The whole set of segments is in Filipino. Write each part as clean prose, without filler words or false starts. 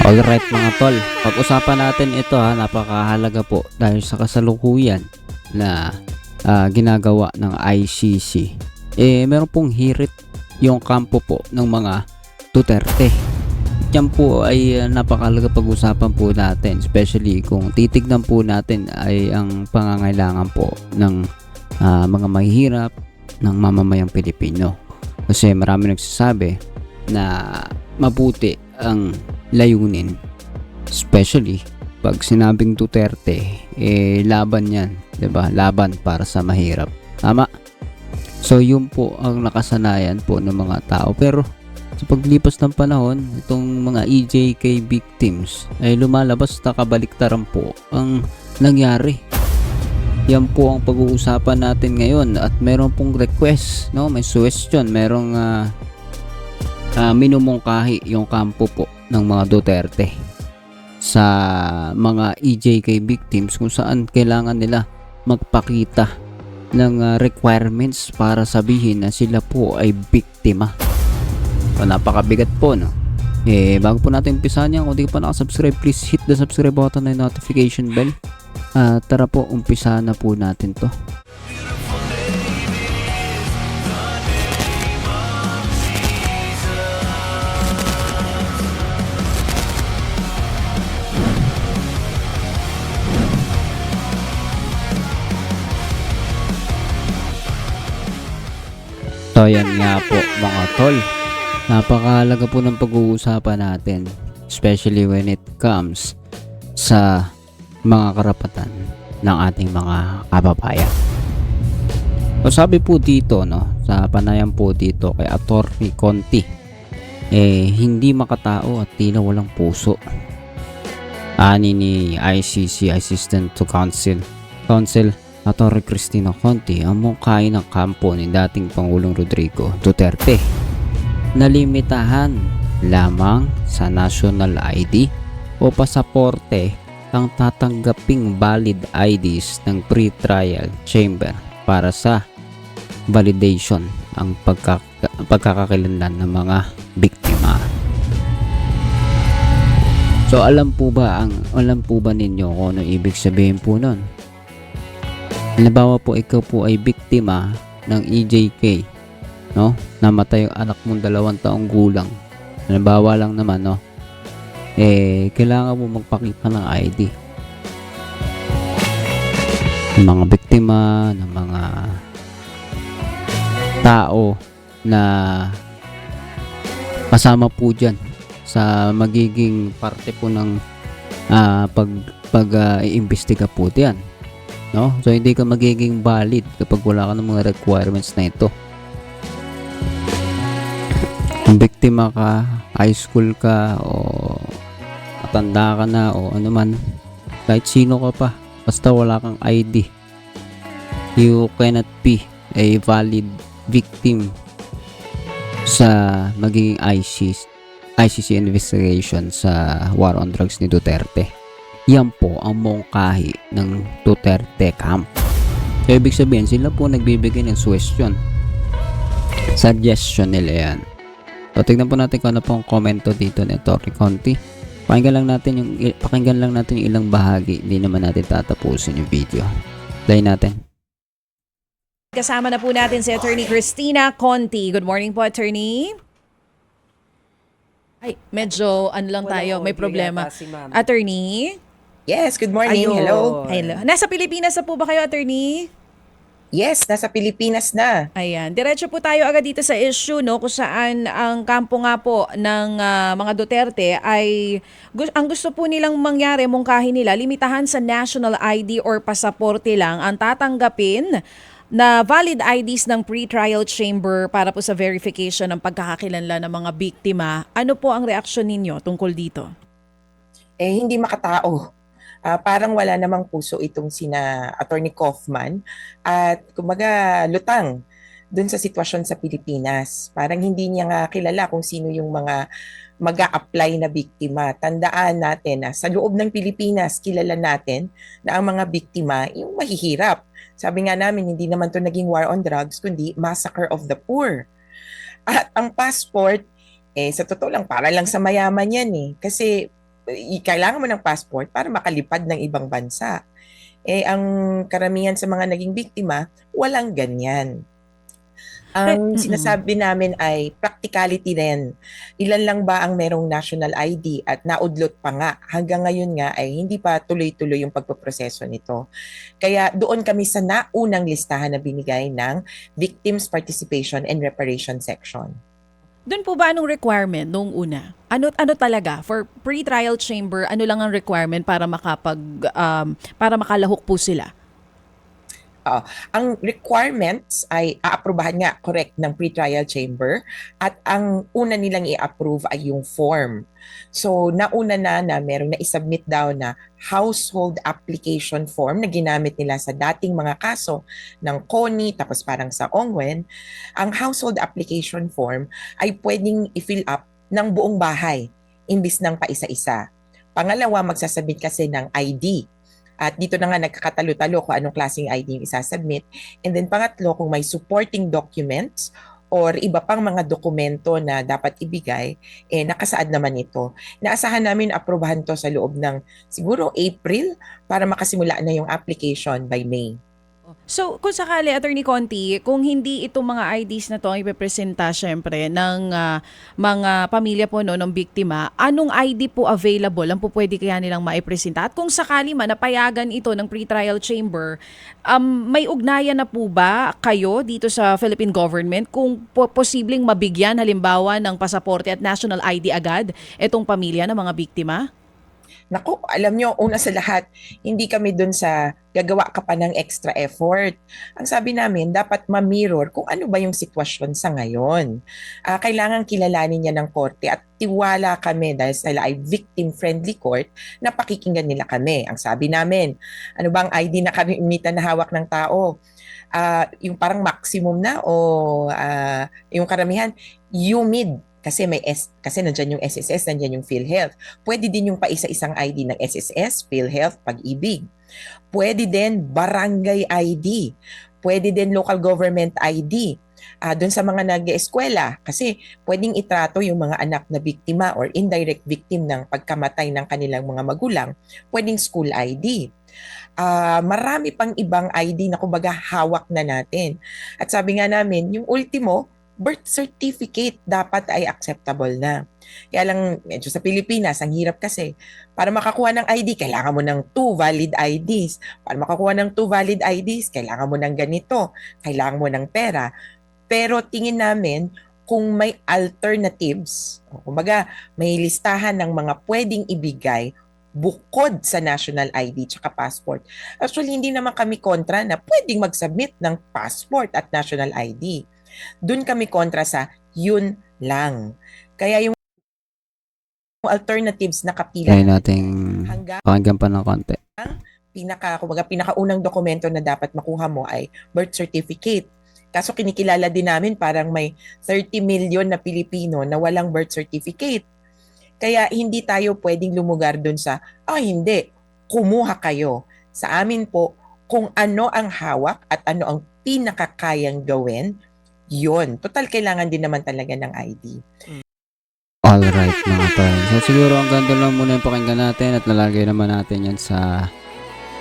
Alright mga tol, pag-usapan natin ito napakahalaga po dahil sa kasalukuyan na ginagawa ng ICC. Meron pong hirit yung kampo po ng mga Duterte. Yan po ay napakahalaga pag-usapan po natin, especially kung titignan po natin ay ang pangangailangan po ng mga mahihirap ng mamamayang Pilipino. Kasi marami nagsasabi na mabuti ang layunin, especially pag sinabing Duterte, laban yan, 'di ba? Laban para sa mahirap, tama? So yun po ang nakasanayan po ng mga tao, pero sa paglipas ng panahon, itong mga EJK victims ay lumalabas na kabaliktaran po ang nangyari. Yan po ang pag-uusapan natin ngayon at meron pong request, no? May suggestion, merong minumungkahi yung kampo po ng mga Duterte sa mga EJK victims kung saan kailangan nila magpakita ng requirements para sabihin na sila po ay biktima. So, napakabigat po, no? Bago po natin umpisahan yan, kung di ka pa nakasubscribe, please hit the subscribe button and notification bell. Tara po, umpisahan na po natin to. So yan nga po mga tol, napakahalaga po ng pag-uusapan natin, especially when it comes sa mga karapatan ng ating mga kababayan. So sabi po dito, no, sa panayam po dito kay Atty. Conti, hindi makatao at tila walang puso. Ani ni ICC Assistant to Counsel Atty. Cristina Conti ang mungkahi ng kampo ni dating Pangulong Rodrigo Duterte na limitahan lamang sa national ID o pasaporte ang tatanggaping valid IDs ng pre-trial chamber para sa validation ang pagkakakilanlan ng mga biktima. So alam po ba ninyo kung ano ibig sabihin po nun? Halimbawa po, ikaw po ay biktima ng EJK, no? Namatay yung anak mong 2 taong gulang. Halimbawa lang naman, no? Kailangan mo magpakita ng ID. Ng mga biktima, ng mga tao na kasama po dyan sa magiging parte po ng pag-iimbestiga po diyan. No? So hindi ka magiging valid kapag wala ka ng mga requirements na ito. Kung biktima ka, high school ka, o matanda ka na, o ano man, kahit sino ka pa, basta wala kang ID, you cannot be a valid victim sa magiging ICC investigation sa war on drugs ni Duterte. Yan po ang mungkahi ng Duterte camp. So, ibig sabihin, sila po nagbibigay ng suggestion nila yan. So, tignan po natin kung ano pong komento dito ni Atty. Conti. Pakinggan lang natin yung ilang bahagi. Hindi naman natin tatapusin yung video. Play natin. Kasama na po natin si Atty. Cristina Conti. Good morning po, Attorney. Ay, medyo lang tayo, may problema. Attorney? Yes, good morning. Ayun. Hello. Nasa Pilipinas na po ba kayo, Attorney? Yes, nasa Pilipinas na. Ayan. Diretso po tayo agad dito sa issue, no, kung saan ang kampo nga po ng mga Duterte ay ang gusto po nilang mangyari, mungkahi nila, limitahan sa national ID or pasaporte lang ang tatanggapin na valid IDs ng pre-trial chamber para po sa verification ng pagkakakilanlan ng mga biktima. Ano po ang reaksyon ninyo tungkol dito? Hindi makatao. Parang wala namang puso itong sina Attorney Kaufman at kumaga lutang dun sa sitwasyon sa Pilipinas. Parang hindi niya nga kilala kung sino yung mga mag-a-apply na biktima. Tandaan natin na sa loob ng Pilipinas, kilala natin na ang mga biktima yung mahihirap. Sabi nga namin, hindi naman to naging war on drugs, kundi massacre of the poor. At ang passport, sa totoo lang, para lang sa mayaman yan eh. Kasi kailangan mo ng passport para makalipad ng ibang bansa. Ang karamihan sa mga naging biktima, walang ganyan. Ang sinasabi namin ay practicality din. Ilan lang ba ang merong national ID at naudlot pa nga. Hanggang ngayon nga ay hindi pa tuloy-tuloy yung pagpoproseso nito. Kaya doon kami sa naunang listahan na binigay ng Victims Participation and Reparation Section. Doon po ba anong requirement nung una? Ano talaga for pre-trial chamber, ano lang ang requirement para para makalahok po sila? Ang requirements ay aaprubahan nga, correct, ng pre-trial chamber at ang una nilang i-approve ay yung form. So, nauna na merong na-submit daw na household application form na ginamit nila sa dating mga kaso ng CONI tapos parang sa Ongwen. Ang household application form ay pwedeng i-fill up ng buong bahay imbis ng paisa-isa. Pangalawa, magsasabit kasi ng ID. At dito na nga nagkakatalo-talo kung anong klaseng ID yung isasubmit. And then pangatlo, kung may supporting documents or iba pang mga dokumento na dapat ibigay, nakasaad naman ito. Naasahan namin aprobahan to sa loob ng siguro April para makasimula na yung application by May. So, kung sakali, Attorney Conti, kung hindi itong mga IDs na to ang ipepresenta syempre ng mga pamilya po no, ng biktima, anong ID po available ang po pwede kaya nilang maipresenta? At kung sakali man napayagan ito ng pre-trial chamber, may ugnayan na po ba kayo dito sa Philippine government kung posibleng mabigyan halimbawa ng pasaporte at national ID agad itong pamilya ng mga biktima? Naku, alam nyo, una sa lahat, hindi kami dun sa gagawa ka pa ng extra effort. Ang sabi namin, dapat ma-mirror kung ano ba yung sitwasyon sa ngayon. Kailangan kilalanin niya ng korte at tiwala kami dahil sila ay victim-friendly court na pakikinggan nila kami. Ang sabi namin, ano bang ID na karamitan na hawak ng tao? Yung parang maximum na o yung karamihan, UMID. Kasi nandiyan yung SSS, nandiyan yung PhilHealth. Pwede din yung paisa-isang ID ng SSS, PhilHealth, Pag-ibig. Pwede din barangay ID. Pwede din local government ID. Doon sa mga nag-eskwela, kasi pwedeng itrato yung mga anak na biktima or indirect victim ng pagkamatay ng kanilang mga magulang, pwedeng school ID. Marami pang ibang ID na kumbaga hawak na natin. At sabi nga namin, yung ultimo, birth certificate dapat ay acceptable na. Kaya lang, medyo sa Pilipinas, ang hirap kasi. Para makakuha ng ID, kailangan mo ng 2 valid IDs. Para makakuha ng 2 valid IDs, kailangan mo ng ganito. Kailangan mo ng pera. Pero tingin namin, kung may alternatives, kumbaga, may listahan ng mga pwedeng ibigay bukod sa national ID tsaka passport. Actually, hindi naman kami kontra na pwedeng mag-submit ng passport at national ID. Doon kami kontra sa yun lang. Kaya yung alternatives na kapila Kaya nating hanggang pakinggan pa ng konti. pinakaunang dokumento na dapat makuha mo ay birth certificate. Kaso kinikilala din namin parang may 30 million na Pilipino na walang birth certificate. Kaya hindi tayo pwedeng lumugar doon sa, hindi, kumuha kayo. Sa amin po, kung ano ang hawak at ano ang pinakakayang gawin, yun. Total, kailangan din naman talaga ng ID. Alright mga tol. So siguro ang ganda lang muna yung pakinggan natin at lalagay naman natin yan sa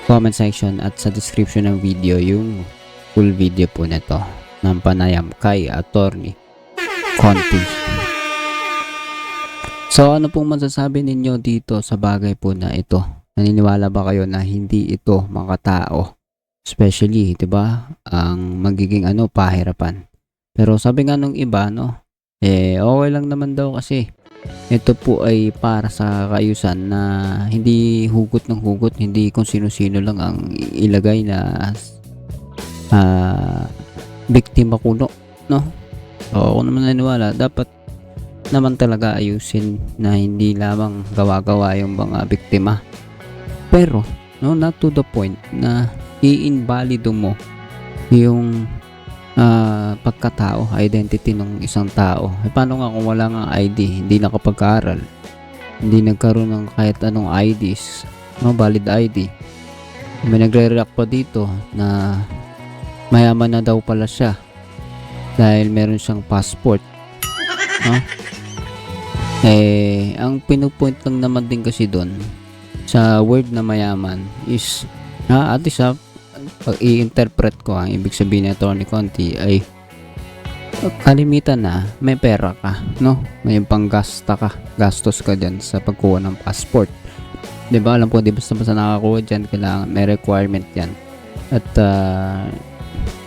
comment section at sa description ng video yung full video po nito ng panayam kay Attorney Conti. So ano pong masasabi ninyo dito sa bagay po na ito? Naniniwala ba kayo na hindi ito makatao? Especially, 'di ba? Ang magiging pahirapan. Pero sabi nga nung iba, okay lang naman daw kasi ito po ay para sa kaayusan na hindi hugot ng hugot, hindi kung sino-sino lang ang ilagay na biktima kuno, no? So, ako naman naniniwala, dapat naman talaga ayusin na hindi lamang gawa-gawa yung mga biktima. Pero, not to the point na i-invalido mo yung pagkatao, identity ng isang tao. Paano nga kung wala nga ID, hindi nakapag-aaral, hindi nagkaroon ng kahit anong IDs, valid ID. May nagre-react pa dito na mayaman na daw pala siya dahil meron siyang passport. Ang pinupoint lang naman din kasi doon sa word na mayaman is at least pag i-interpret ko ang ibig sabihin ni Atty. Conti ay kalimitan na may pera ka, no? May gastos ka dyan sa pagkuha ng passport. Diba? Alam ko, di basta nakakuha dyan, kailangan, may requirement yan. At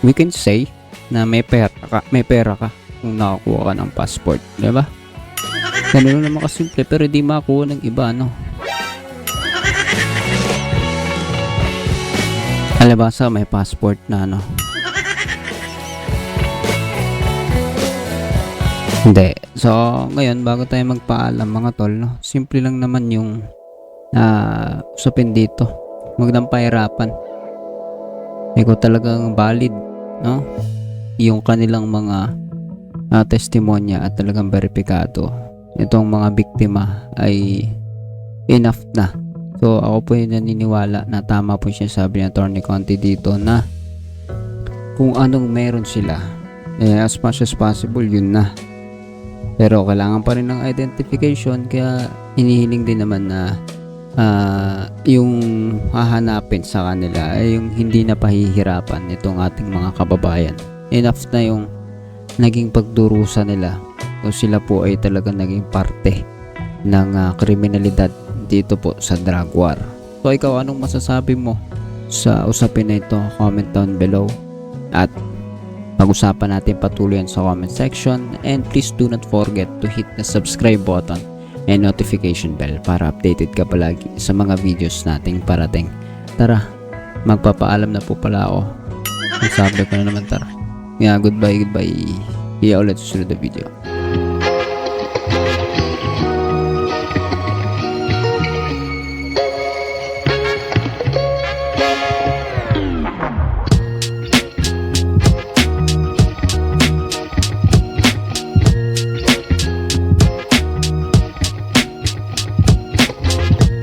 we can say na may pera ka kung nakakuha ka ng passport. Diba? Ganun naman kasimple, pero di makakuha ng iba, no? Alabasa, may passport na, no? Hindi. So, ngayon, bago tayo magpaalam mga tol, no? Simple lang naman yung usapin dito. Huwag nang pahirapan. Ikaw talagang valid, no? Yung kanilang mga testimonya at talagang beripikado. Itong mga biktima ay enough na. So, ako po yung naniniwala na tama po siya sabi ni Atty. Conti dito na kung anong meron sila, as much as possible, yun na. Pero kailangan pa rin ng identification, kaya hinihiling din naman na yung hahanapin sa kanila ay yung hindi na pahihirapan itong ating mga kababayan. Enough na yung naging pagdurusa nila. So sila po ay talagang naging parte ng kriminalidad dito po sa drug war. So ikaw, anong masasabi mo sa usapin na ito? Comment down below at pag-usapan natin patuloy yan sa comment section, and please do not forget to hit the subscribe button and notification bell para updated ka palagi sa mga videos nating parating. Tara, magpapaalam na po pala ako. Ang sabi ko na naman, tara. Yeah, goodbye. See you ulit sa susunod na video.